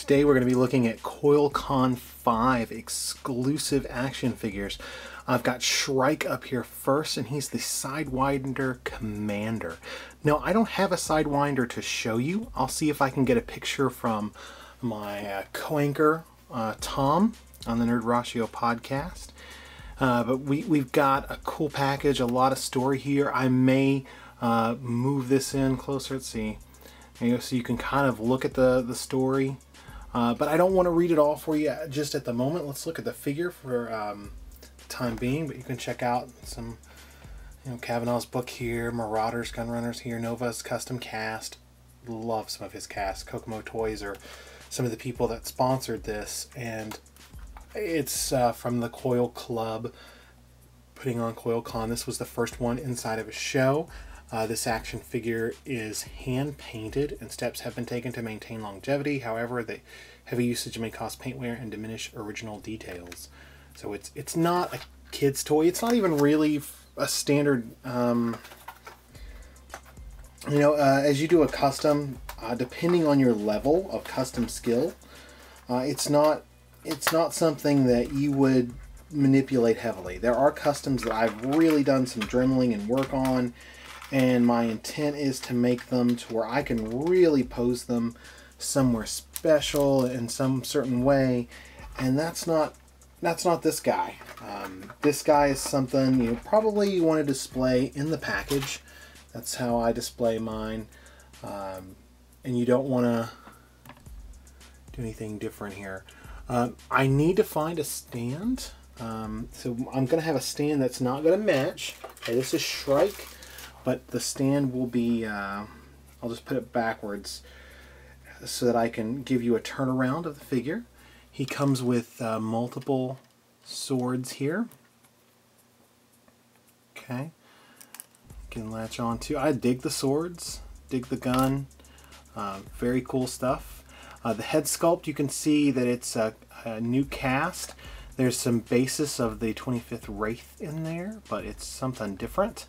Today we're going to be looking at Coil Con V exclusive action figures. I've got Shrike up here first, and he's the Sidewinder Commander. Now, I don't have a Sidewinder to show you. I'll see if I can get a picture from my co-anchor, Tom, on the Nerd Ratio podcast. But we've got a cool package, a lot of story here. I may move this in closer. Let's see. So you can kind of look at the story. But I don't want to read it all for you just at the moment. Let's look at the figure for the time being. But you can check out some, Kavanaugh's book here, Marauders, Gunrunners here, Nova's custom cast. Love some of his cast. Kokomo Toys are some of the people that sponsored this, and it's from the Coil Club putting on Coil Con. This was the first one inside of a show. This action figure is hand painted, and steps have been taken to maintain longevity. However, the heavy usage may cause paint wear and diminish original details. So it's not a kid's toy. It's not even really a standard. As you do a custom, depending on your level of custom skill, it's not something that you would manipulate heavily. There are customs that I've really done some dremeling and work on, and my intent is to make them to where I can really pose them somewhere special in some certain way, and that's not this guy. This guy is something you probably want to display in the package. That's how I display mine, and you don't want to do anything different here. I need to find a stand, so I'm going to have a stand that's not going to match. Okay, this is Shrike, but the stand will be, I'll just put it backwards so that I can give you a turnaround of the figure. He comes with multiple swords here. Okay, you can latch on to. I dig the swords, dig the gun, very cool stuff. The head sculpt, you can see that it's a new cast. There's some basis of the 25th Wraith in there, but it's something different.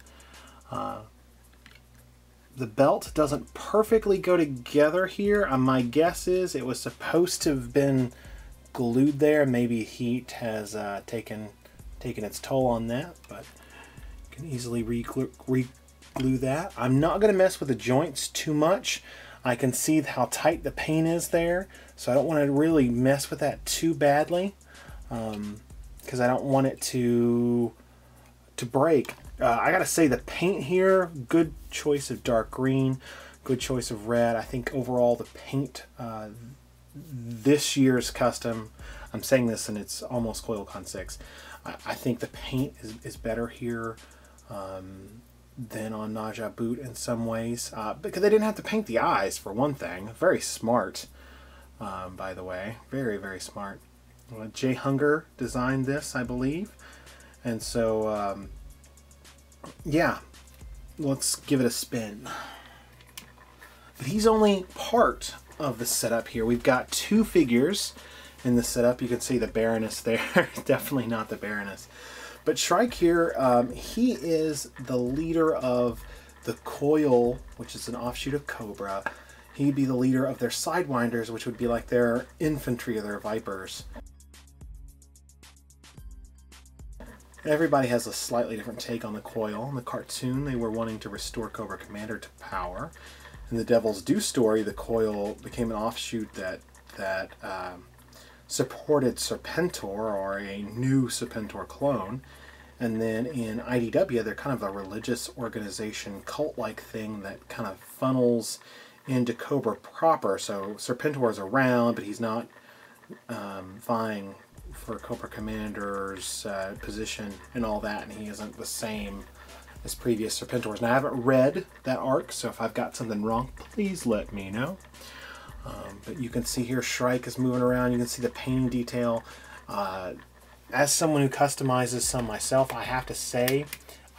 The belt doesn't perfectly go together here. My guess is it was supposed to have been glued there. Maybe heat has taken its toll on that, but you can easily re-glue that. I'm not going to mess with the joints too much. I can see how tight the paint is there, so I don't want to really mess with that too badly, because I don't want it to break. I gotta say, the paint here, good choice of dark green, good choice of red. I think overall the paint, this year's custom, I'm saying this and it's almost Coil Con VI, I think the paint is better here than on Naja Boot in some ways, because they didn't have to paint the eyes, for one thing. Very smart, by the way. Very, very smart. Jay Hunger designed this, I believe. And so, yeah, let's give it a spin. But he's only part of the setup here. We've got two figures in the setup. You can see the Baroness there. Definitely not the Baroness. But Shrike here, he is the leader of the Coil, which is an offshoot of Cobra. He'd be the leader of their Sidewinders, which would be like their infantry or their Vipers. Everybody has a slightly different take on the Coil. In the cartoon, they were wanting to restore Cobra Commander to power. In the Devil's Due story, the Coil became an offshoot that supported Serpentor, or a new Serpentor clone. And then in IDW, they're kind of a religious organization, cult-like thing that kind of funnels into Cobra proper. So Serpentor is around, but he's not vying for Cobra Commander's position and all that, and he isn't the same as previous Serpentors. Now, I haven't read that arc, so if I've got something wrong, please let me know. But you can see here Shrike is moving around. You can see the painting detail. As someone who customizes some myself, I have to say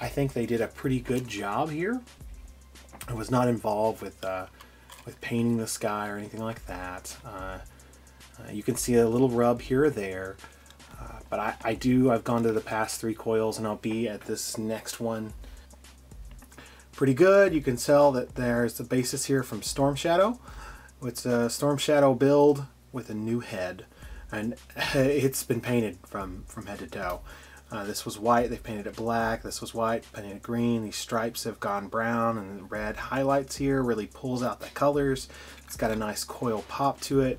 I think they did a pretty good job here. I was not involved with painting the sky or anything like that. You can see a little rub here or there, but I've gone to the past 3 coils, and I'll be at this next one. Pretty good. You can tell that there's the basis here from Storm Shadow. It's a Storm Shadow build with a new head, and it's been painted from head to toe. This was white, they've painted it black. This was white, painted it green. These stripes have gone brown, and the red highlights here really pulls out the colors. It's got a nice coil pop to it.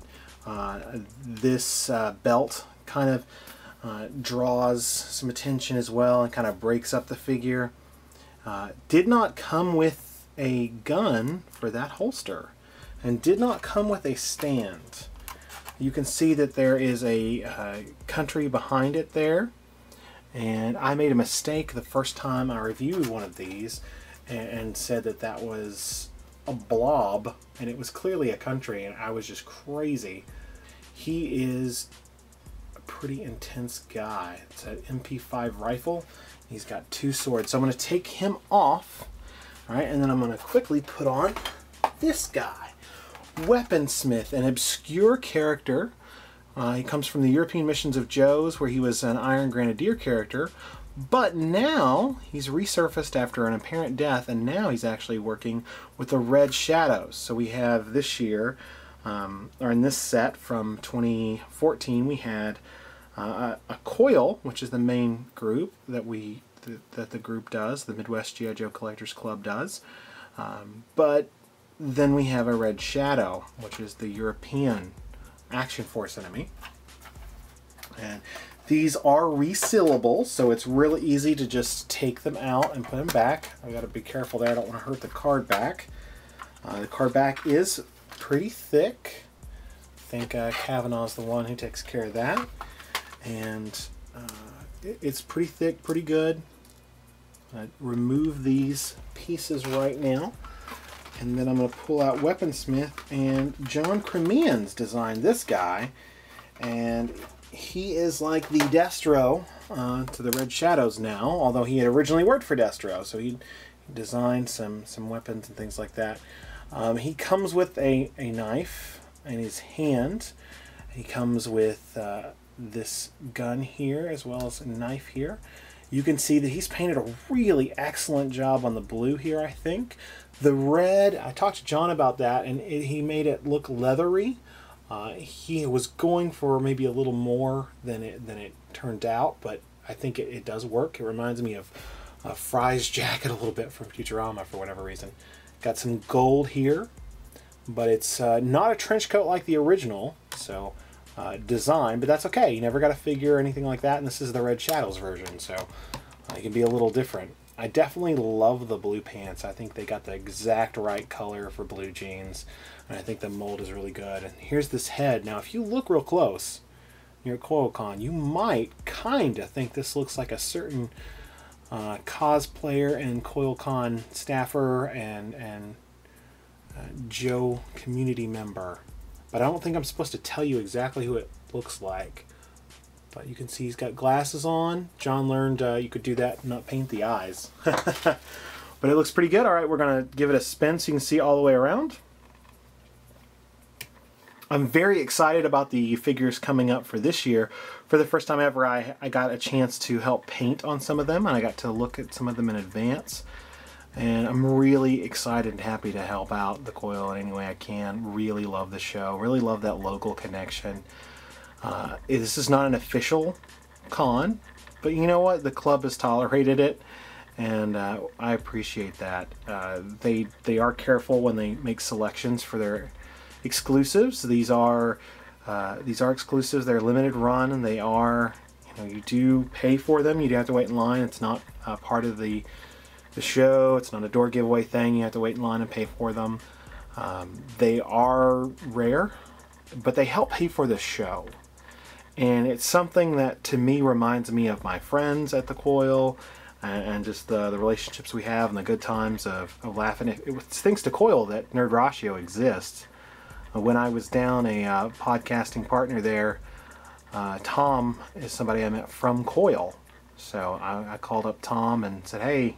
This belt kind of draws some attention as well and kind of breaks up the figure. Did not come with a gun for that holster, and did not come with a stand. You can see that there is a country behind it there, and I made a mistake the first time I reviewed one of these and said that that was a blob, and it was clearly a country, and I was just crazy. He is a pretty intense guy. It's an MP5 rifle. He's got two swords, so I'm going to take him off, all right, and then I'm going to quickly put on this guy. Weaponsmith, an obscure character. He comes from the European missions of Joe's, where he was an Iron Grenadier character, but now he's resurfaced after an apparent death, and now he's actually working with the Red Shadows. So we have this year, or in this set from 2014, we had a Coil, which is the main group that the group does, the Midwest G.I. Joe Collectors Club does, but then we have a Red Shadow, which is the European Action Force enemy. And these are resealable, so it's really easy to just take them out and put them back. I got to be careful there. I don't want to hurt the card back. The card back is pretty thick. I think Kavanaugh's the one who takes care of that. And it's pretty thick, pretty good. Remove these pieces right now. And then I'm going to pull out Weaponsmith, and John Crimean's designed this guy, and he is like the Destro to the Red Shadows now, although he had originally worked for Destro, so he designed some weapons and things like that. He comes with a knife in his hand. He comes with this gun here as well as a knife here. You can see that he's painted a really excellent job on the blue here, I think. The red, I talked to John about that, and he made it look leathery. He was going for maybe a little more than it turned out, but I think it does work. It reminds me of Fry's jacket a little bit from Futurama for whatever reason. Got some gold here, but it's not a trench coat like the original, so design, but that's okay. You never got a figure or anything like that, and this is the Red Shadows version, so it can be a little different. I definitely love the blue pants. I think they got the exact right color for blue jeans, and I think the mold is really good. And here's this head. Now, if you look real close near Coil Con, you might kind of think this looks like a certain cosplayer and Coil Con staffer and Joe community member. But I don't think I'm supposed to tell you exactly who it looks like. But you can see he's got glasses on. John learned you could do that and not paint the eyes. But it looks pretty good. All right, we're going to give it a spin so you can see all the way around. I'm very excited about the figures coming up for this year. For the first time ever, I got a chance to help paint on some of them, and I got to look at some of them in advance. And I'm really excited and happy to help out the Coil in any way I can. Really love the show. Really love that local connection. This is not an official con, but you know what? The club has tolerated it, and I appreciate that. They are careful when they make selections for their exclusives. These are exclusives. They're limited run, and they are, you do pay for them. You do have to wait in line. It's not part of the show. It's not a door giveaway thing. You have to wait in line and pay for them. They are rare, but they help pay for the show. And it's something that to me reminds me of my friends at the Coil and just the relationships we have and the good times of laughing. It's thanks to Coil that Nerd Ratio exists. When I was down a podcasting partner there, Tom is somebody I met from Coil. So I called up Tom and said, hey,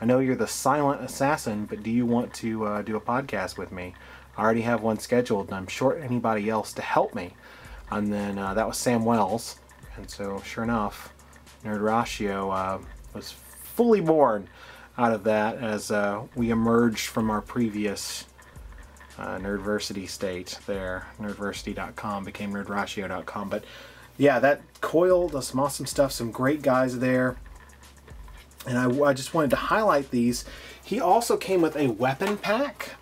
I know you're the silent assassin, but do you want to do a podcast with me? I already have one scheduled, and I'm short anybody else to help me. And then that was Sam Wells, and so sure enough, Nerd Ratio was fully born out of that as we emerged from our previous Nerdversity state there. Nerdversity.com became nerdratio.com. But yeah, that Coil does some awesome stuff, some great guys there. And I just wanted to highlight these. He also came with a weapon pack,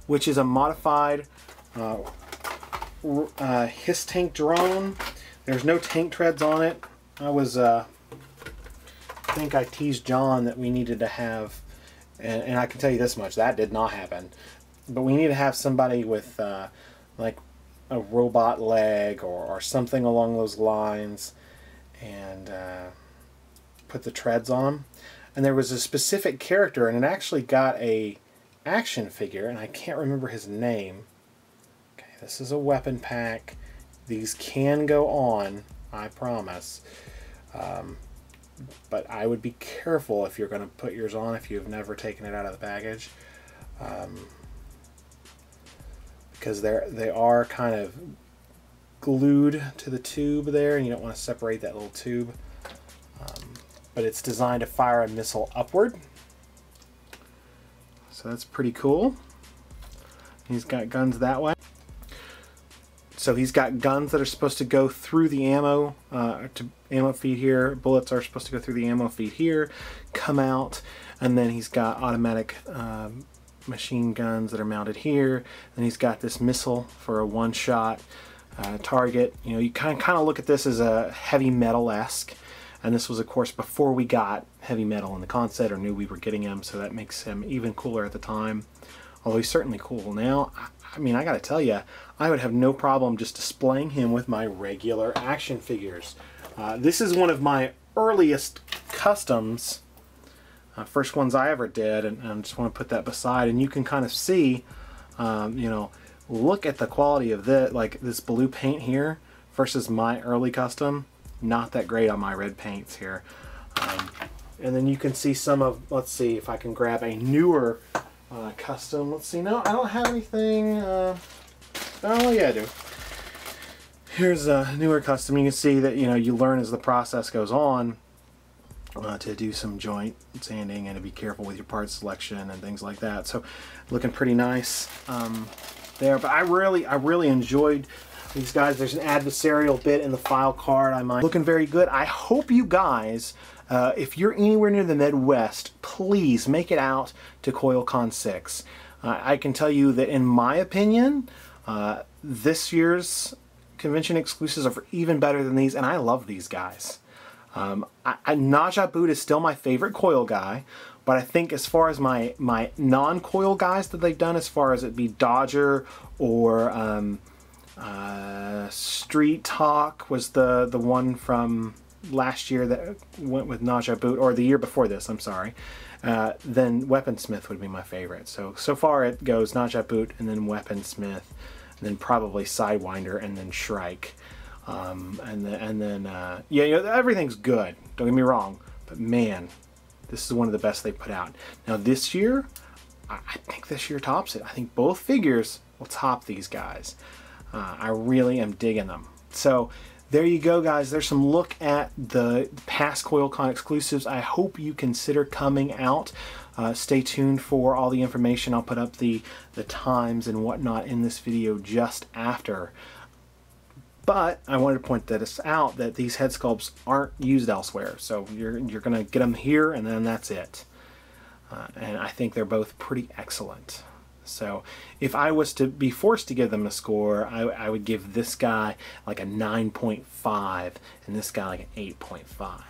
which is a modified his tank drone. There's no tank treads on it. I think I teased John that we needed to have, and I can tell you this much, that did not happen. But we need to have somebody with like a robot leg or something along those lines, and put the treads on them. And there was a specific character, and it actually got a action figure, and I can't remember his name. Okay, this is a weapon pack. These can go on, I promise. But I would be careful if you're going to put yours on if you've never taken it out of the package. Because they are kind of glued to the tube there, and you don't want to separate that little tube. But it's designed to fire a missile upward. So that's pretty cool. He's got guns that way. So he's got guns that are supposed to go through the ammo, ammo feed here. Bullets are supposed to go through the ammo feed here, come out, and then he's got automatic machine guns that are mounted here. And he's got this missile for a one-shot target. You know, you kind of look at this as a heavy metal-esque. And this was, of course, before we got heavy metal in the concept or knew we were getting him, so that makes him even cooler at the time. Although he's certainly cool now. I mean, I gotta tell you, I would have no problem just displaying him with my regular action figures. This is one of my earliest customs, first ones I ever did, and I just want to put that beside. And you can kind of see, you know, look at the quality of this, like this blue paint here versus my early custom. Not that great on my red paints here. And then you can see some of, let's see if I can grab a newer custom. Let's see, no, I don't have anything. Oh yeah, I do. Here's a newer custom. You can see that, you know, you learn as the process goes on to do some joint sanding and to be careful with your part selection and things like that. So looking pretty nice there. But I really enjoyed these guys. There's an adversarial bit in the file card. Looking very good. I hope you guys, if you're anywhere near the Midwest, please make it out to Coil Con VI. I can tell you that in my opinion, this year's convention exclusives are even better than these, and I love these guys. Naja Boot is still my favorite Coil guy, but I think as far as my non-Coil guys that they've done, as far as it be Dodger or Street Talk was the one from last year that went with Naja Boot, or the year before this, I'm sorry, then Weaponsmith would be my favorite. So far it goes Naja Boot, and then Weaponsmith, and then probably Sidewinder, and then Shrike. And then yeah, you know, everything's good, don't get me wrong, but man, this is one of the best they put out. Now this year, I think this year tops it. I think both figures will top these guys. I really am digging them. So there you go, guys. There's some look at the past Coil Con exclusives. I hope you consider coming out. Stay tuned for all the information. I'll put up the times and whatnot in this video just after. But I wanted to point this out, that these head sculpts aren't used elsewhere. So you're going to get them here, and then that's it. And I think they're both pretty excellent. So if I was to be forced to give them a score, I would give this guy like a 9.5 and this guy like an 8.5.